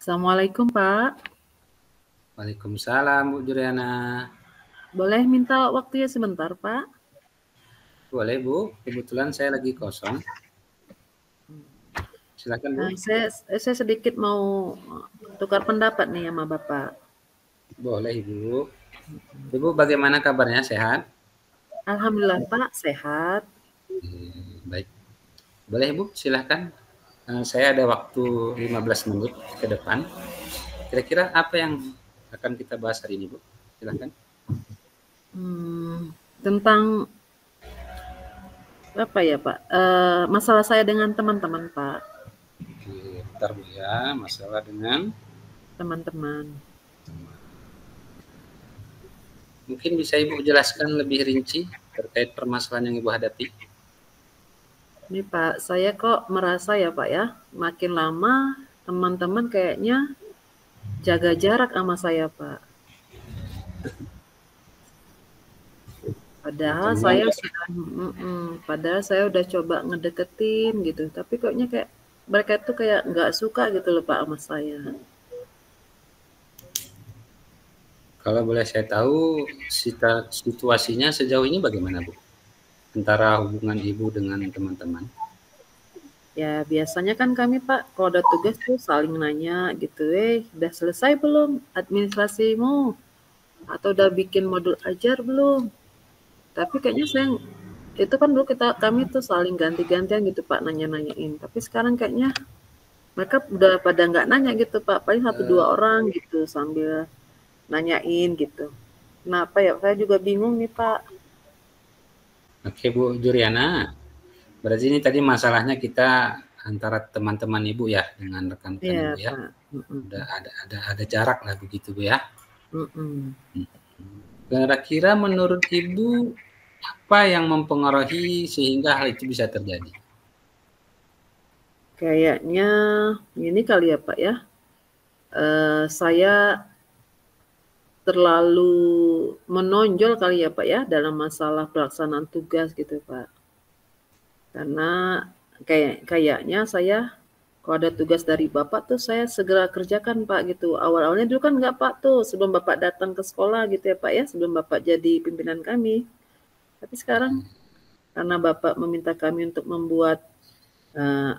Assalamualaikum Pak. Waalaikumsalam Bu Juliana. Boleh minta waktunya sebentar Pak? Boleh Bu, kebetulan saya lagi kosong. Silakan Bu. Saya sedikit mau tukar pendapat nih sama Bapak. Boleh Ibu. Ibu bagaimana kabarnya, sehat? Alhamdulillah Pak, sehat. Baik. Boleh Bu, silahkan. Saya ada waktu 15 menit ke depan. Kira-kira apa yang akan kita bahas hari ini Bu? Silahkan. Tentang apa ya Pak? Masalah saya dengan teman-teman Pak. Bentar Bu ya, masalah dengan Teman-teman. Mungkin bisa Ibu jelaskan lebih rinci terkait permasalahan yang Ibu hadapi? Ini Pak, saya kok merasa ya Pak ya, makin lama teman-teman kayaknya jaga jarak sama saya Pak. Padahal saya udah coba ngedeketin gitu, tapi kayaknya kayak mereka tuh kayak nggak suka gitu loh Pak sama saya. Kalau boleh saya tahu situasinya sejauh ini bagaimana Bu? Antara hubungan Ibu dengan teman-teman? Ya biasanya kan kami Pak, kalau ada tugas tuh saling nanya gitu, udah selesai belum administrasimu? Atau udah bikin modul ajar belum? Tapi kayaknya itu kan dulu kami tuh saling ganti-gantian gitu Pak, nanya-nanyain. Tapi sekarang kayaknya mereka udah pada nggak nanya gitu Pak, paling 1-2 orang gitu sambil nanyain gitu. Kenapa ya? Saya juga bingung nih Pak. Oke Bu Juliana, berarti ini tadi masalahnya kita antara teman-teman Ibu ya dengan rekan-rekan Iya Ibu ya. Pak. Udah ada jarak lah begitu Bu ya. Mm-mm. Kira-kira menurut Ibu apa yang mempengaruhi sehingga hal itu bisa terjadi? Kayaknya ini kali ya Pak ya. Saya terlalu menonjol kali ya Pak ya dalam masalah pelaksanaan tugas gitu Pak. Karena kayaknya saya kalau ada tugas dari Bapak tuh saya segera kerjakan Pak gitu. Awal-awalnya dulu kan nggak Pak tuh sebelum Bapak datang ke sekolah gitu ya Pak ya, sebelum Bapak jadi pimpinan kami. Tapi sekarang karena Bapak meminta kami untuk membuat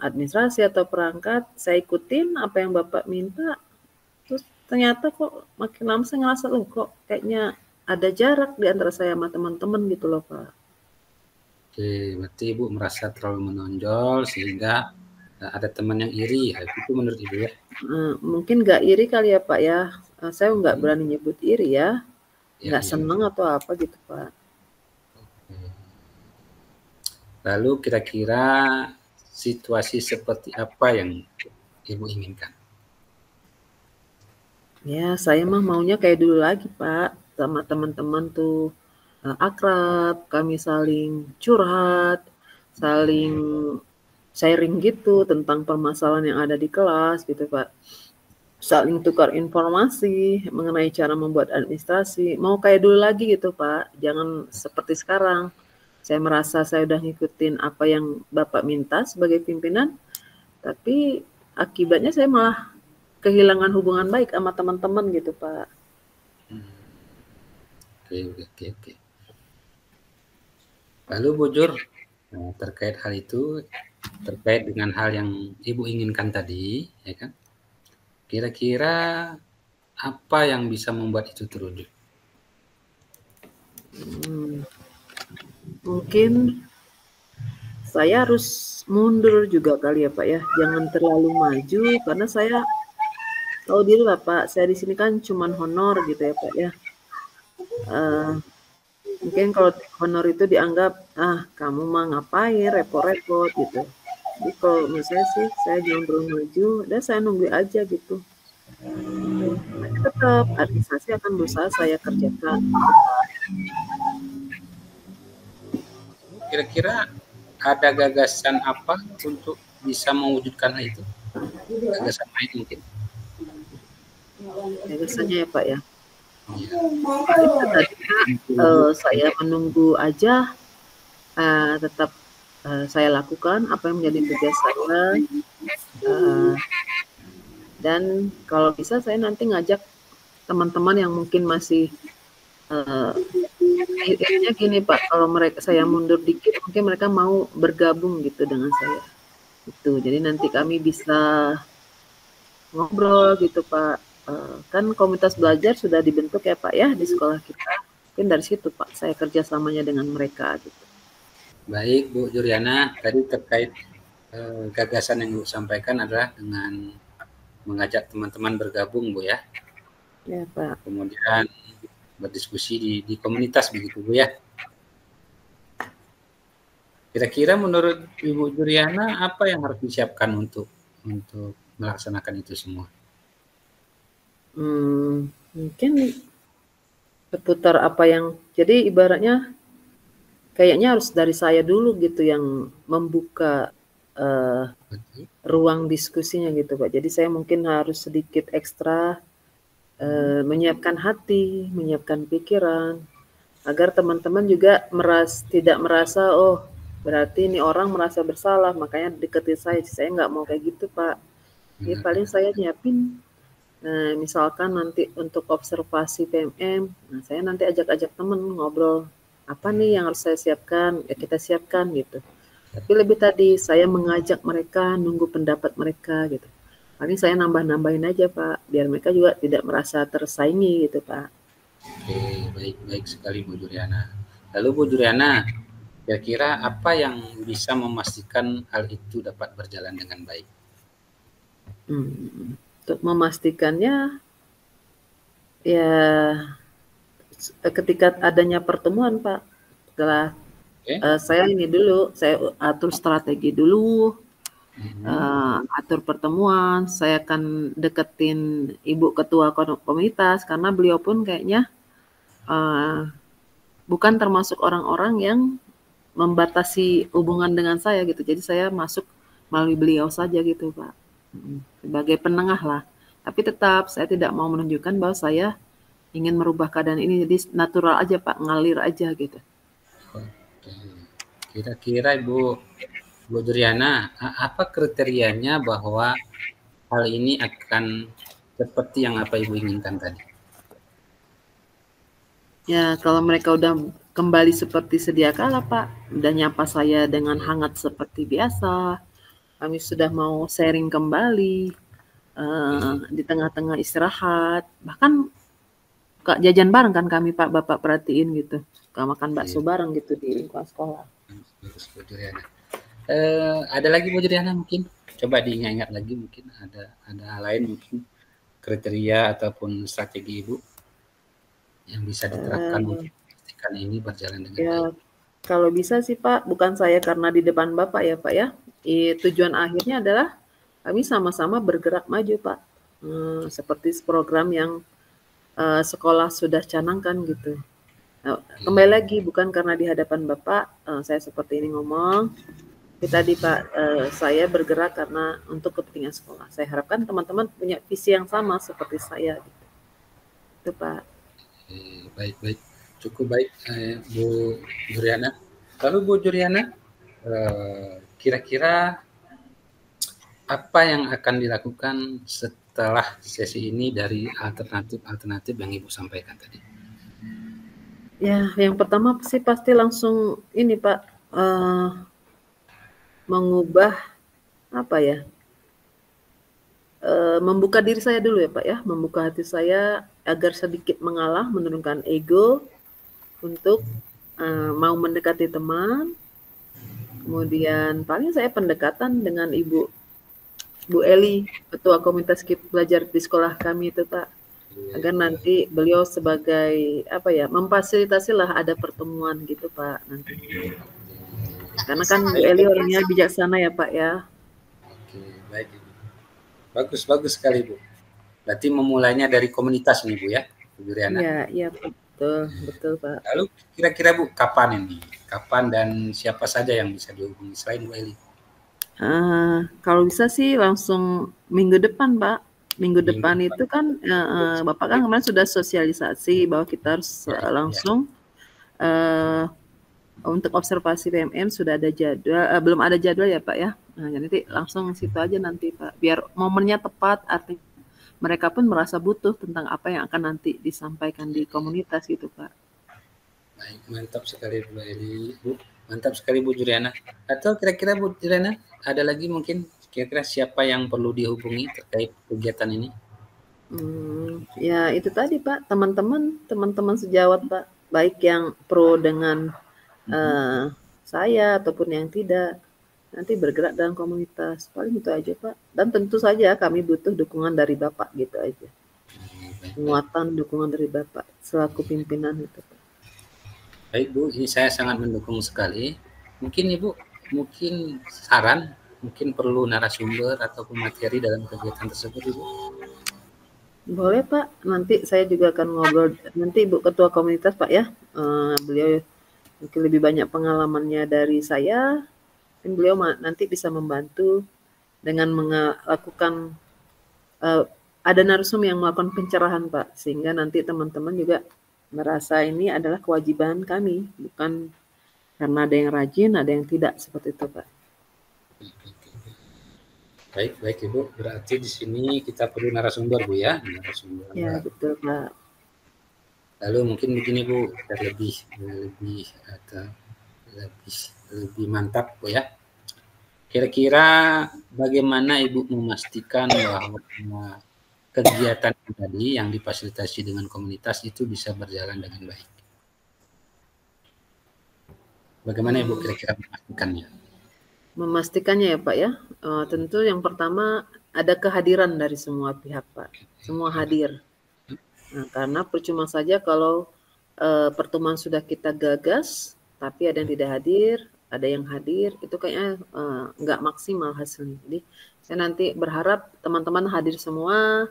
administrasi atau perangkat, saya ikutin apa yang Bapak minta. Terus ternyata kok makin lama saya ngerasa loh kok kayaknya ada jarak di antara saya sama teman-teman gitu loh Pak. Oke, berarti Ibu merasa terlalu menonjol sehingga ada teman yang iri, itu menurut Ibu ya? Mungkin nggak iri kali ya Pak ya, saya nggak berani nyebut iri ya, nggak Ya. seneng atau apa gitu Pak. Lalu kira-kira situasi seperti apa yang Ibu inginkan? Ya saya mah maunya kayak dulu lagi Pak, sama teman-teman tuh akrab, kami saling curhat, saling sharing gitu tentang permasalahan yang ada di kelas gitu Pak. Saling tukar informasi mengenai cara membuat administrasi. Mau kayak dulu lagi gitu Pak, jangan seperti sekarang. Saya merasa saya udah ngikutin apa yang Bapak minta sebagai pimpinan, tapi akibatnya saya malah kehilangan hubungan baik sama teman-teman gitu Pak. Oke. Lalu Bu Jur, terkait hal itu, terkait dengan hal yang Ibu inginkan tadi, ya kan? Kira-kira apa yang bisa membuat itu terwujud? Mungkin saya harus mundur juga kali ya Pak ya, jangan terlalu maju karena saya tahu diri lah Pak, saya di sini kan cuman honor gitu ya Pak ya. Mungkin kalau honor itu dianggap kamu mah ngapain repot-repot gitu. Jadi kalau menurut saya sih saya jangan terlalu maju, dan saya nunggu aja gitu. Tapi tetap administrasi akan berusaha saya kerjakan. Kira-kira ada gagasan apa untuk bisa mewujudkan hal itu? Gagasan lain mungkin? Gagasannya ya Pak ya. Iya. Itu tadi saya menunggu aja, tetap saya lakukan apa yang menjadi tugas saya, Dan kalau bisa saya nanti ngajak teman-teman yang mungkin masih intinya gini Pak, kalau saya mundur dikit mungkin mereka mau bergabung gitu dengan saya. Itu. Jadi nanti kami bisa ngobrol gitu Pak. Kan komunitas belajar sudah dibentuk ya Pak ya di sekolah kita. Mungkin dari situ Pak saya kerjasamanya dengan mereka gitu. Baik Bu Juliana, tadi terkait gagasan yang Ibu sampaikan adalah dengan mengajak teman-teman bergabung Bu ya. Ya Pak. Kemudian berdiskusi di komunitas begitu Bu ya. Kira-kira menurut Ibu Juliana apa yang harus disiapkan untuk melaksanakan itu semua? Mungkin seputar apa yang jadi ibaratnya kayaknya harus dari saya dulu gitu yang membuka ruang diskusinya gitu Pak. Jadi saya mungkin harus sedikit ekstra menyiapkan hati, menyiapkan pikiran, agar teman-teman juga tidak merasa, oh berarti ini orang merasa bersalah, makanya deketin saya. Saya nggak mau kayak gitu Pak. Jadi paling saya nyiapin, misalkan nanti untuk observasi PMM, nah saya nanti ajak-ajak teman ngobrol, apa nih yang harus saya siapkan, ya kita siapkan gitu. Tapi lebih tadi saya mengajak mereka, nunggu pendapat mereka gitu. Paling saya nambah-nambahin aja Pak, biar mereka juga tidak merasa tersaingi gitu Pak. Oke, baik sekali Bu Juliana. Lalu Bu Juliana, kira-kira apa yang bisa memastikan hal itu dapat berjalan dengan baik? Untuk memastikannya, ya ketika adanya pertemuan Pak, setelah saya ini dulu, saya atur strategi dulu, atur pertemuan, saya akan deketin Ibu Ketua Komunitas, karena beliau pun kayaknya bukan termasuk orang-orang yang membatasi hubungan dengan saya gitu. Jadi saya masuk melalui beliau saja gitu Pak. Sebagai penengah lah. Tapi tetap saya tidak mau menunjukkan bahwa saya ingin merubah keadaan ini. Jadi natural aja Pak, ngalir aja gitu. Kira-kira Bu Juliana, apa kriterianya bahwa hal ini akan seperti yang apa Ibu inginkan tadi? Ya, kalau mereka udah kembali seperti sedia kala, Pak, udah nyapa saya dengan hangat seperti biasa, kami sudah mau sharing kembali, di tengah-tengah istirahat, bahkan Kak, jajan bareng kan kami Pak, Bapak perhatiin gitu, suka makan bakso bareng gitu di lingkungan sekolah. Bu Juliana. Ada lagi Bu Juliana mungkin? Coba diingat-ingat lagi mungkin ada hal lain mungkin kriteria ataupun strategi Ibu yang bisa diterapkan untuk memastikan ini berjalan dengan baik. Kalau bisa sih Pak, bukan saya karena di depan Bapak ya Pak ya. Tujuan akhirnya adalah kami sama-sama bergerak maju Pak. Seperti program yang sekolah sudah canangkan gitu. Kembali lagi bukan karena di hadapan Bapak saya seperti ini ngomong. Tadi Pak, saya bergerak karena untuk kepentingan sekolah. Saya harapkan teman-teman punya visi yang sama seperti saya gitu. Itu Pak. Baik. Cukup baik Bu Juliana. Lalu Bu Juliana, kira-kira apa yang akan dilakukan setelah sesi ini dari alternatif yang Ibu sampaikan tadi? Ya, yang pertama sih pasti langsung ini Pak, mengubah apa ya, membuka diri saya dulu ya Pak ya, membuka hati saya agar sedikit mengalah, menurunkan ego untuk mau mendekati teman. Kemudian paling saya pendekatan dengan Bu Eli, Ketua Komunitas Belajar di sekolah kami itu Pak, agar nanti beliau sebagai apa ya, memfasilitasi lah ada pertemuan gitu Pak nanti. Karena kan Bu Eli orangnya bijaksana ya Pak ya. Oke, baik Ibu. Bagus sekali Bu. Berarti memulainya dari komunitas nih Bu ya, Bu Juliana? Iya betul Pak. Lalu kira-kira Bu kapan ini? Kapan dan siapa saja yang bisa dihubungi selain Bu Eli? Kalau bisa sih langsung minggu depan Pak. Minggu depan itu kan Bapak kan kemarin sudah sosialisasi bahwa kita harus langsung untuk observasi PMM sudah ada jadwal, belum ada jadwal ya Pak ya. Nah, nanti langsung situ aja nanti Pak, biar momennya tepat, artinya mereka pun merasa butuh tentang apa yang akan nanti disampaikan di komunitas gitu, Pak. Baik, mantap sekali Bu Eli, Bu. Mantap sekali Bu Juliana. Atau kira-kira Bu Juliana, ada lagi mungkin kira-kira siapa yang perlu dihubungi terkait kegiatan ini? Ya itu tadi Pak, teman-teman sejawat Pak, baik yang pro dengan saya ataupun yang tidak, nanti bergerak dalam komunitas. Paling itu aja Pak. Dan tentu saja kami butuh dukungan dari Bapak gitu aja. Penguatan dukungan dari Bapak selaku pimpinan itu Pak. Baik Bu, ini saya sangat mendukung sekali. Mungkin Ibu, mungkin saran, mungkin perlu narasumber ataupun materi dalam kegiatan tersebut Ibu. Boleh Pak, nanti saya juga akan ngobrol, nanti Ibu Ketua Komunitas Pak ya, beliau mungkin lebih banyak pengalamannya dari saya, dan beliau nanti bisa membantu dengan melakukan, ada narsum yang melakukan pencerahan Pak, sehingga nanti teman-teman juga merasa ini adalah kewajiban kami, bukan karena ada yang rajin, ada yang tidak, seperti itu Pak. Baik Ibu, berarti di sini kita perlu narasumber Bu ya, narasumber. Ya betul Pak. Lalu mungkin begini Bu, lebih mantap Bu ya. Kira-kira bagaimana Ibu memastikan bahwa kegiatan tadi yang difasilitasi dengan komunitas itu bisa berjalan dengan baik? Bagaimana Ibu kira-kira memastikannya? Memastikannya ya Pak ya, tentu yang pertama ada kehadiran dari semua pihak Pak, semua hadir. Nah, karena percuma saja kalau pertemuan sudah kita gagas, tapi ada yang tidak hadir, ada yang hadir, itu kayaknya nggak maksimal hasilnya. Jadi saya nanti berharap teman-teman hadir semua,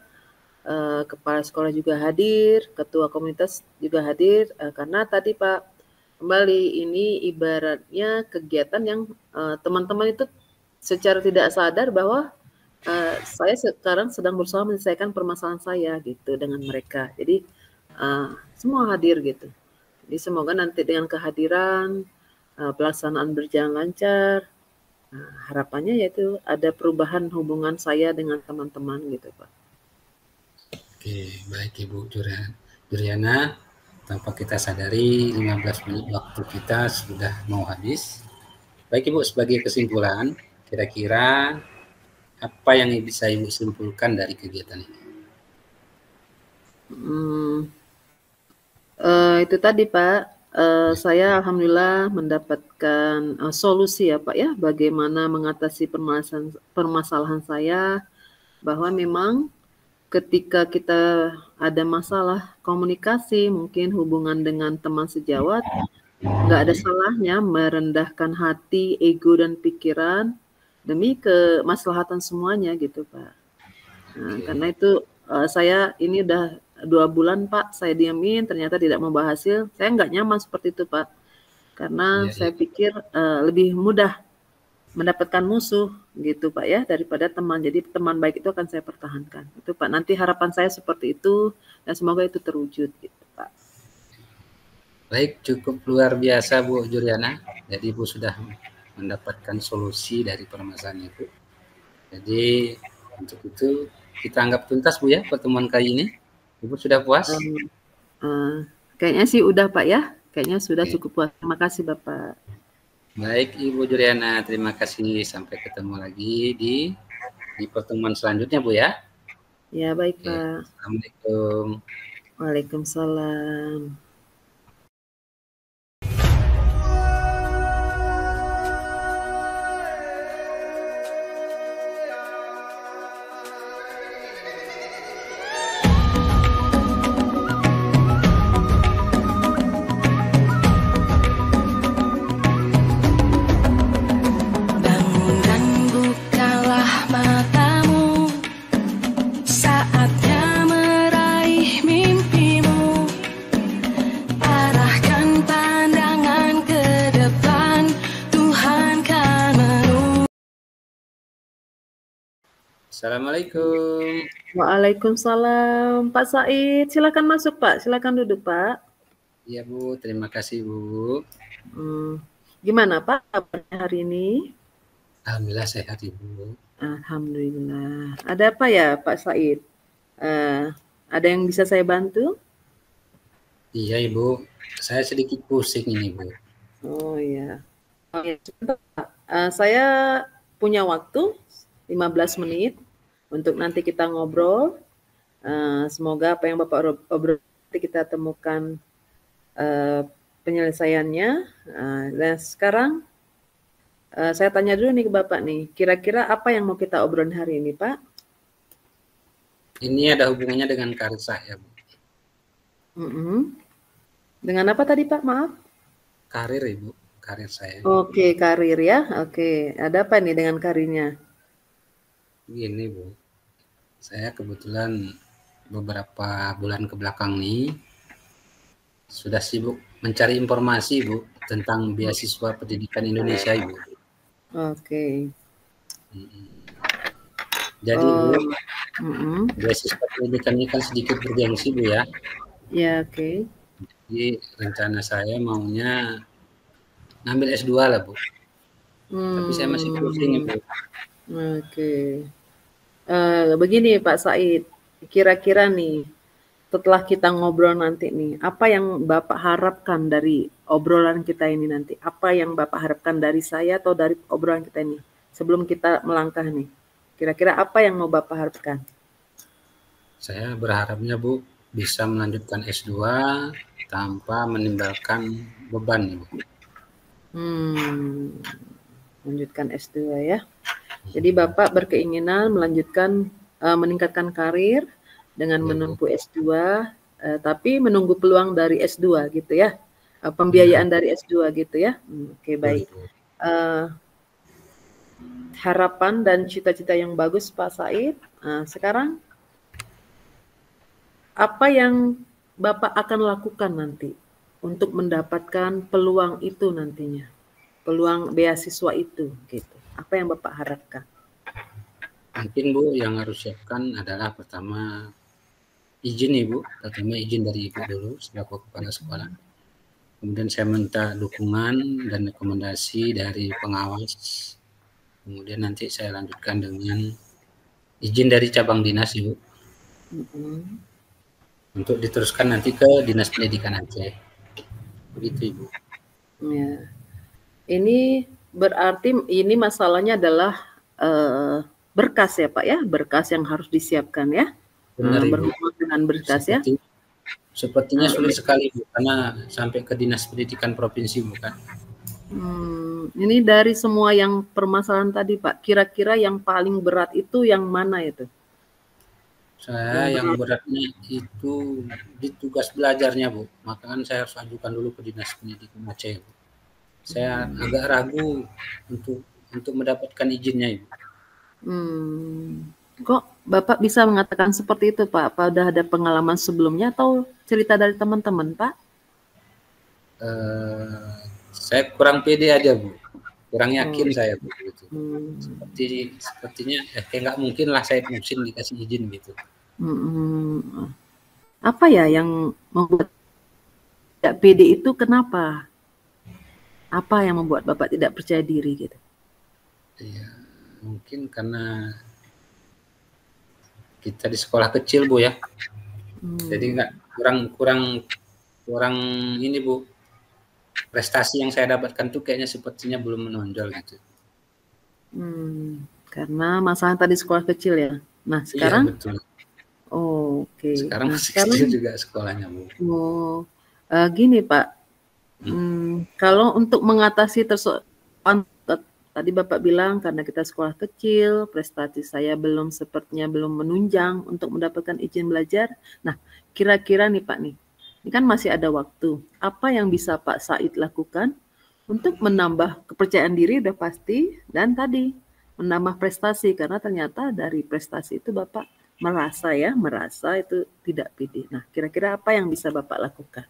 kepala sekolah juga hadir, ketua komunitas juga hadir, karena tadi Pak, kembali ini ibaratnya kegiatan yang teman-teman itu secara tidak sadar bahwa saya sekarang sedang berusaha menyelesaikan permasalahan saya gitu dengan mereka. Jadi semua hadir gitu. Jadi semoga nanti dengan kehadiran pelaksanaan berjalan lancar. Harapannya yaitu ada perubahan hubungan saya dengan teman-teman gitu Pak. Oke, baik Ibu Juliana. Tanpa kita sadari 15 menit waktu kita sudah mau habis. Baik Ibu, sebagai kesimpulan, kira-kira apa yang bisa Ibu simpulkan dari kegiatan ini? Itu tadi Pak, saya alhamdulillah mendapatkan solusi ya Pak ya, bagaimana mengatasi permasalahan saya, bahwa memang ketika kita ada masalah komunikasi, mungkin hubungan dengan teman sejawat, nggak ada salahnya merendahkan hati, ego, dan pikiran demi kemaslahatan semuanya gitu Pak. Nah, karena itu saya ini udah 2 bulan Pak, saya diamin, ternyata tidak membawa hasil. Saya nggak nyaman seperti itu Pak, karena saya pikir lebih mudah mendapatkan musuh gitu Pak ya, daripada teman. Jadi teman baik itu akan saya pertahankan. Itu Pak, nanti harapan saya seperti itu, dan semoga itu terwujud gitu Pak. Baik, cukup luar biasa Bu Juliana. Jadi Ibu sudah mendapatkan solusi dari permasalahan itu. Jadi untuk itu kita anggap tuntas Bu ya pertemuan kali ini. Ibu sudah puas? Kayaknya sih udah Pak ya. Kayaknya sudah cukup puas. Terima kasih Bapak. Baik Ibu Juliana, terima kasih. Sampai ketemu lagi di pertemuan selanjutnya Bu ya. Ya baik Pak. Assalamualaikum. Waalaikumsalam. Assalamualaikum. Waalaikumsalam. Pak Said, silakan masuk Pak. Silakan duduk Pak. Iya Bu, terima kasih Bu. Gimana Pak kabarnya hari ini? Alhamdulillah sehat Ibu. Alhamdulillah. Ada apa ya Pak Said? Ada yang bisa saya bantu? Iya Ibu, saya sedikit pusing ini Bu. Oh iya. Oh, ya. Sebentar, Pak. Saya punya waktu 15 menit untuk nanti kita ngobrol. Semoga apa yang Bapak obrol nanti kita temukan penyelesaiannya. Dan sekarang saya tanya dulu nih ke Bapak nih, kira-kira apa yang mau kita obrolin hari ini, Pak? Ini ada hubungannya dengan karir saya Bu. Dengan apa tadi Pak? Maaf. Karir Ibu, karir saya. Oke, karir ya. Oke, ada apa nih dengan karirnya? Begini Bu, saya kebetulan beberapa bulan ke belakang nih sudah sibuk mencari informasi Bu tentang beasiswa pendidikan Indonesia Ibu. Oke. Jadi Bu, mm-mm. beasiswa pendidikan ini kan sedikit bergengsi Bu ya. Ya, oke. Jadi rencana saya maunya ngambil S2 lah Bu. Tapi saya masih pusing Bu. Oke. Begini Pak Said, kira-kira nih setelah kita ngobrol nanti nih, apa yang Bapak harapkan dari obrolan kita ini nanti? Apa yang Bapak harapkan dari saya atau dari obrolan kita ini? Sebelum kita melangkah nih, kira-kira apa yang mau Bapak harapkan? Saya berharapnya Bu bisa melanjutkan S2 tanpa menimbulkan beban nih Bu. Lanjutkan S2 ya. Jadi Bapak berkeinginan melanjutkan meningkatkan karir dengan menempuh S2, tapi menunggu peluang dari S2 gitu ya, pembiayaan dari S2 gitu ya. Oke, baik. Harapan dan cita-cita yang bagus Pak Said. Sekarang apa yang Bapak akan lakukan nanti untuk mendapatkan peluang itu nantinya, peluang beasiswa itu gitu. Apa yang Bapak harapkan? Mungkin Bu yang harus siapkan adalah pertama izin Ibu, pertama izin dari Ibu dulu selaku kepala sekolah. Kemudian saya minta dukungan dan rekomendasi dari pengawas. Kemudian nanti saya lanjutkan dengan izin dari cabang dinas Ibu. Untuk diteruskan nanti ke Dinas Pendidikan Aceh. Begitu Ibu. Ya. Ini berarti ini masalahnya adalah berkas ya Pak ya, berkas yang harus disiapkan ya. Benar, berhubungan dengan berkas ya. Sepertinya sulit sekali Bu, karena sampai ke Dinas Pendidikan Provinsi bukan. Ini dari semua yang permasalahan tadi Pak, kira-kira yang paling berat itu yang mana itu? Saya yang beratnya itu di tugas belajarnya Bu, maka kan saya harus ajukan dulu ke Dinas Pendidikan Aceh Bu. Saya agak ragu untuk mendapatkan izinnya Ibu. Kok Bapak bisa mengatakan seperti itu Pak? Apa udah ada pengalaman sebelumnya atau cerita dari teman-teman Pak? Saya kurang pede aja Bu, kurang yakin saya Bu gitu. Sepertinya kayak nggak mungkin lah saya musim dikasih izin gitu. Apa ya yang membuat tidak pede itu kenapa? Apa yang membuat Bapak tidak percaya diri gitu? Iya, mungkin karena kita di sekolah kecil Bu ya. Jadi nggak kurang ini Bu. Prestasi yang saya dapatkan tuh kayaknya sepertinya belum menonjol gitu. Karena masalah tadi sekolah kecil ya. Nah sekarang? Iya betul. Oke. Sekarang masih kecil juga sekolahnya Bu. Gini Pak, kalau untuk mengatasi tadi Bapak bilang karena kita sekolah kecil, prestasi saya sepertinya belum menunjang untuk mendapatkan izin belajar. Nah, kira-kira nih Pak nih, ini kan masih ada waktu. Apa yang bisa Pak Said lakukan untuk menambah kepercayaan diri udah pasti, dan tadi menambah prestasi karena ternyata dari prestasi itu Bapak merasa itu tidak pede. Nah, kira-kira apa yang bisa Bapak lakukan?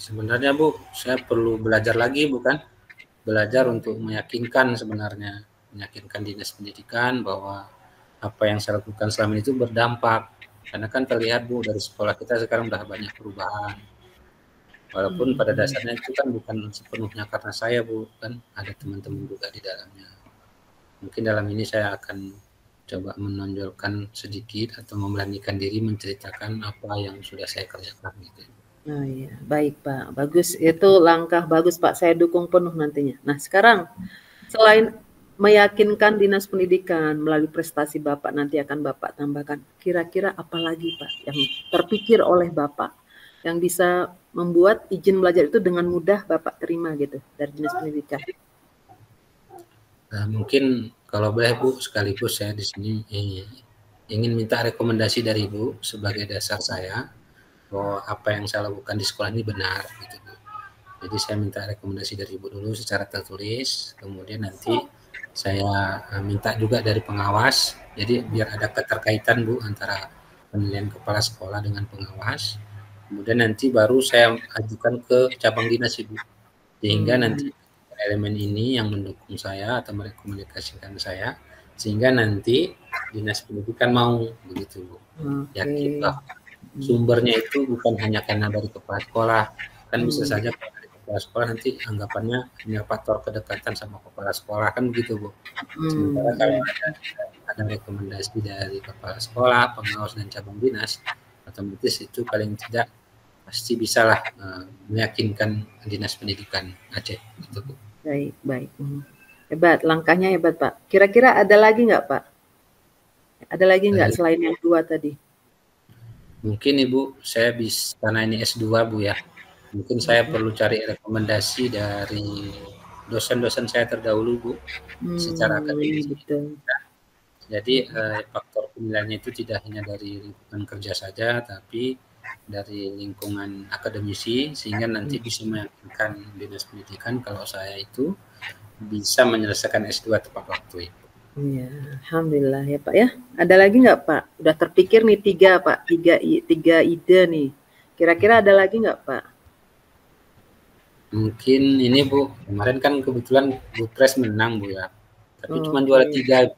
Sebenarnya Bu, saya perlu belajar lagi bukan? Belajar untuk meyakinkan Dinas Pendidikan bahwa apa yang saya lakukan selama itu berdampak. Karena kan terlihat Bu dari sekolah kita sekarang udah banyak perubahan. Walaupun pada dasarnya itu kan bukan sepenuhnya karena saya Bu, kan ada teman-teman juga di dalamnya. Mungkin dalam ini saya akan coba menonjolkan sedikit atau memberanikan diri menceritakan apa yang sudah saya kerjakan gitu. Oh iya, baik Pak, bagus. Itu langkah bagus Pak, saya dukung penuh nantinya. Nah sekarang, selain meyakinkan Dinas Pendidikan melalui prestasi Bapak nanti akan Bapak tambahkan, kira-kira apa lagi Pak yang terpikir oleh Bapak yang bisa membuat izin belajar itu dengan mudah Bapak terima gitu dari Dinas Pendidikan? Mungkin kalau boleh Bu, sekaligus saya di sini ingin minta rekomendasi dari Ibu sebagai dasar saya bahwa apa yang saya lakukan di sekolah ini benar gitu Bu. Jadi saya minta rekomendasi dari Ibu dulu secara tertulis, kemudian nanti saya minta juga dari pengawas, jadi biar ada keterkaitan Bu antara penilaian kepala sekolah dengan pengawas. Kemudian nanti baru saya ajukan ke cabang dinas Ibu, sehingga nanti elemen ini yang mendukung saya atau merekomendasikan saya, sehingga nanti Dinas Pendidikan mau begitu Bu. Yakin bahwa sumbernya itu bukan hanya karena dari kepala sekolah, kan bisa saja dari kepala sekolah nanti anggapannya hanya faktor kedekatan sama kepala sekolah kan begitu Bu. Sementara kalau ada rekomendasi dari kepala sekolah, pengawas dan cabang dinas, otomatis itu paling tidak pasti bisalah meyakinkan Dinas Pendidikan Aceh gitu Bu. Baik, baik. Hebat, langkahnya hebat Pak. Kira-kira ada lagi nggak Pak? Ada lagi nggak selain yang 2 tadi? Mungkin Ibu, saya bisa, karena ini S2 Bu ya, mungkin saya perlu cari rekomendasi dari dosen-dosen saya terdahulu Bu, secara akademis. Jadi faktor penilaiannya itu tidak hanya dari lingkungan kerja saja, tapi dari lingkungan akademisi, sehingga nanti bisa meyakinkan Dinas Pendidikan kalau saya itu bisa menyelesaikan S2 tepat waktu itu. Iya, alhamdulillah ya Pak ya. Ada lagi nggak Pak? Udah terpikir nih 3 Pak, 3 ide nih. Kira-kira ada lagi nggak Pak? Mungkin ini Bu, kemarin kan kebetulan Bu Pres menang Bu ya, tapi cuma juara 3.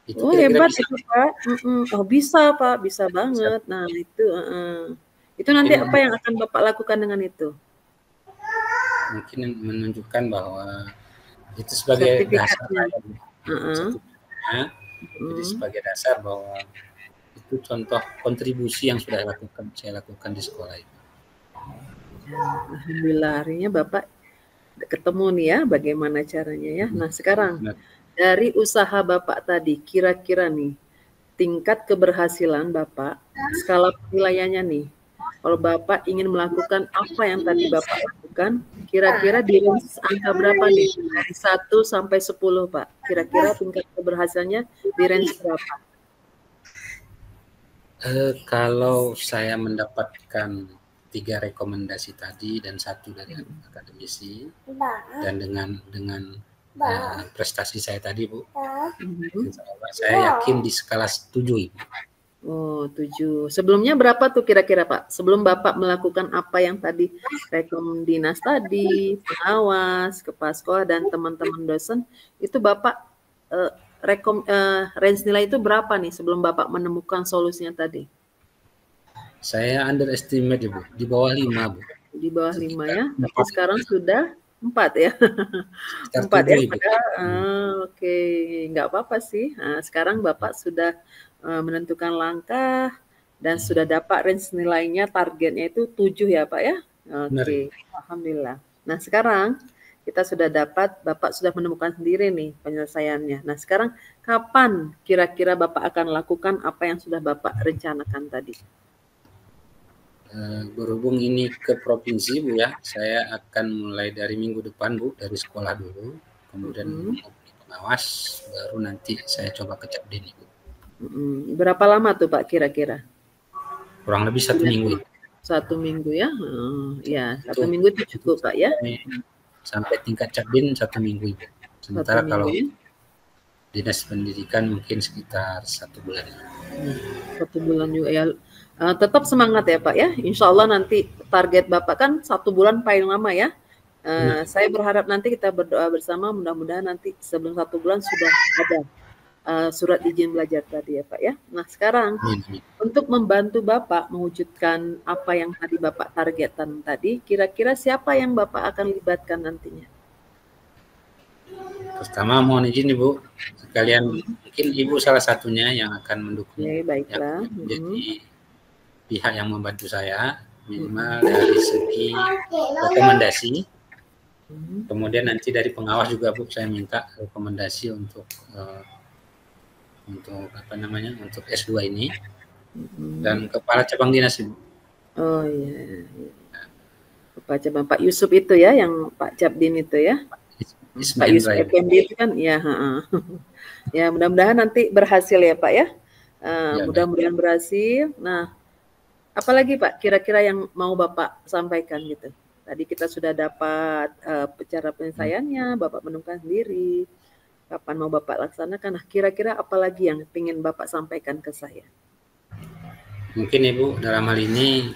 Itu kira-kira hebat bisa itu Pak. Oh bisa Pak, bisa banget. Nah itu, itu nanti apa yang akan Bapak lakukan dengan itu? Mungkin menunjukkan bahwa itu sebagai dasar, jadi sebagai dasar bahwa itu contoh kontribusi yang sudah saya lakukan di sekolah itu. Alhamdulillah, akhirnya Bapak ketemu nih ya bagaimana caranya ya. Nah sekarang dari usaha Bapak tadi, kira-kira nih tingkat keberhasilan Bapak, skala penilaiannya nih, kalau Bapak ingin melakukan apa yang tadi Bapak lakukan, kira-kira di range angka berapa nih? Dari 1 sampai 10 Pak, kira-kira tingkat keberhasilannya di range berapa? Kalau saya mendapatkan 3 rekomendasi tadi dan 1 dari akademisi, dan dengan prestasi saya tadi Bu, saya yakin di skala 7 Ibu. Oh 7. Sebelumnya berapa tuh kira-kira Pak? Sebelum Bapak melakukan apa yang tadi rekom dinas tadi, pengawas, kepala sekolah dan teman-teman dosen, itu Bapak range nilai itu berapa nih sebelum Bapak menemukan solusinya tadi? Saya underestimate Ibu, di bawah 5 Bu. Di bawah 5 ya, tapi sekarang sudah 4 ya. 4 ya, oke, nggak apa-apa sih. Nah, sekarang Bapak sudah menentukan langkah dan sudah dapat range nilainya, targetnya itu 7 ya Pak ya. Oke, alhamdulillah. Nah sekarang kita sudah dapat, Bapak sudah menemukan sendiri nih penyelesaiannya. Nah sekarang kapan kira-kira Bapak akan lakukan apa yang sudah Bapak rencanakan tadi? Berhubung ini ke provinsi Bu ya, saya akan mulai dari minggu depan Bu, dari sekolah dulu, kemudian pengawas, baru nanti saya coba ke Capdin Bu. Berapa lama tuh Pak kira-kira? Kurang lebih 1 minggu. 1 minggu ya? Ya 1 minggu itu cukup Pak ya? Sampai tingkat Capdin 1 minggu Ibu. Sementara kalau Dinas Pendidikan mungkin sekitar 1 bulan. 1 bulan juga ya. Tetap semangat ya Pak ya. Insya Allah nanti target Bapak kan 1 bulan paling lama ya. Saya berharap nanti kita berdoa bersama, mudah-mudahan nanti sebelum 1 bulan sudah ada surat izin belajar tadi ya Pak ya. Nah sekarang untuk membantu Bapak mewujudkan apa yang tadi Bapak targetkan tadi, kira-kira siapa yang Bapak akan libatkan nantinya? Pertama mohon izin Ibu, sekalian mungkin Ibu salah satunya yang akan mendukung, Oke, baiklah. yang menjadi pihak yang membantu saya, minimal dari segi rekomendasi. Kemudian nanti dari pengawas juga Bu, saya minta rekomendasi untuk apa namanya, untuk S2 ini. Dan kepala cabang dinas Ibu. Oh iya. Kepala cabang Pak Yusuf itu ya, yang Pak Cabdin itu ya. Pak Yusuf Effendi itu kan, ya. Ya mudah-mudahan nanti berhasil ya Pak ya. Mudah-mudahan berhasil. Nah, apalagi Pak kira-kira yang mau Bapak sampaikan gitu? Tadi kita sudah dapat cara penyelesaiannya, Bapak menemukan sendiri. Kapan mau Bapak laksanakan? Nah, kira-kira apalagi yang ingin Bapak sampaikan ke saya? Mungkin Ibu dalam hal ini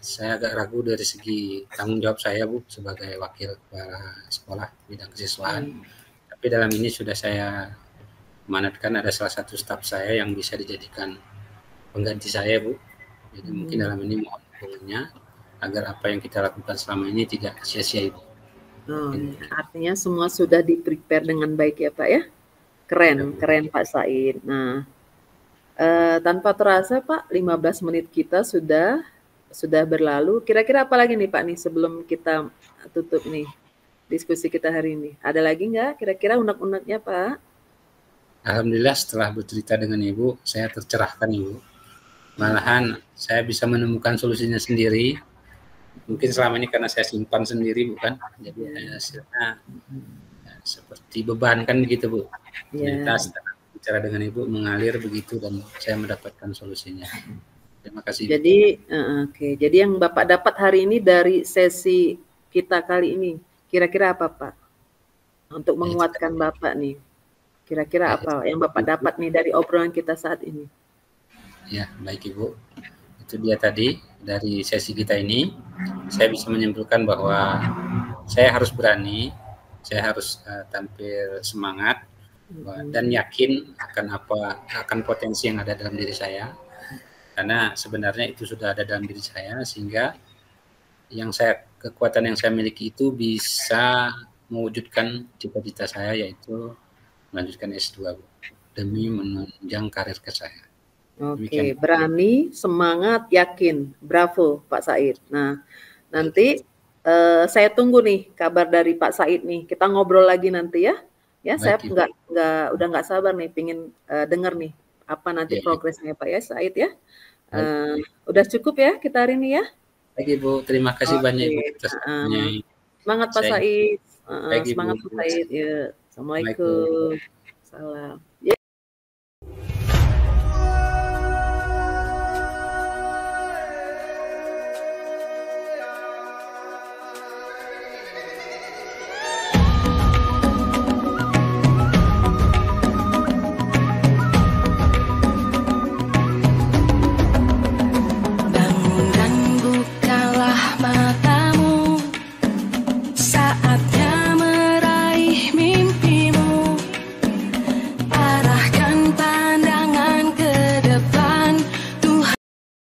saya agak ragu dari segi tanggung jawab saya Bu sebagai wakil kepala sekolah bidang kesiswaan. Tapi dalam ini sudah saya amanatkan ada salah satu staf saya yang bisa dijadikan pengganti saya Bu. Jadi mungkin dalam ini mohon dukungannya agar apa yang kita lakukan selama ini tidak sia-sia Ibu. Oh, artinya semua sudah di-prepare dengan baik ya Pak ya? Keren Pak Said. Nah, tanpa terasa Pak, 15 menit kita sudah berlalu. Kira-kira apa lagi nih Pak nih sebelum kita tutup nih diskusi kita hari ini? Ada lagi nggak kira-kira unek-uneknya Pak? Alhamdulillah setelah bercerita dengan Ibu, saya tercerahkan Ibu. Malahan saya bisa menemukan solusinya sendiri. Mungkin selama ini karena saya simpan sendiri bukan, jadi hasilnya seperti beban kan begitu Bu. Ternyata setelah bicara dengan Ibu mengalir begitu dan saya mendapatkan solusinya. Terima kasih. Jadi jadi yang Bapak dapat hari ini dari sesi kita kali ini kira-kira apa Pak? Untuk menguatkan Bapak nih. Kira-kira apa yang Bapak dapat nih dari obrolan kita saat ini? Ya, baik Ibu. Itu dia tadi dari sesi kita ini saya bisa menyimpulkan bahwa saya harus berani, saya harus tampil semangat dan yakin akan potensi yang ada dalam diri saya, karena sebenarnya itu sudah ada dalam diri saya, sehingga kekuatan yang saya miliki itu bisa mewujudkan cita-cita saya, yaitu melanjutkan S2 demi menunjang karir ke saya. Oke, berani, semangat, yakin, bravo Pak Said. Nah, nanti saya tunggu nih kabar dari Pak Said nih. Kita ngobrol lagi nanti ya. Ya, saya udah nggak sabar nih, pingin dengar nih apa nanti progresnya Pak ya Said ya. Udah cukup ya kita hari ini ya. Baik Ibu, terima kasih banyak Ibu. Semangat Pak Said. Semangat Pak Said. Ya. Assalamualaikum. Salam.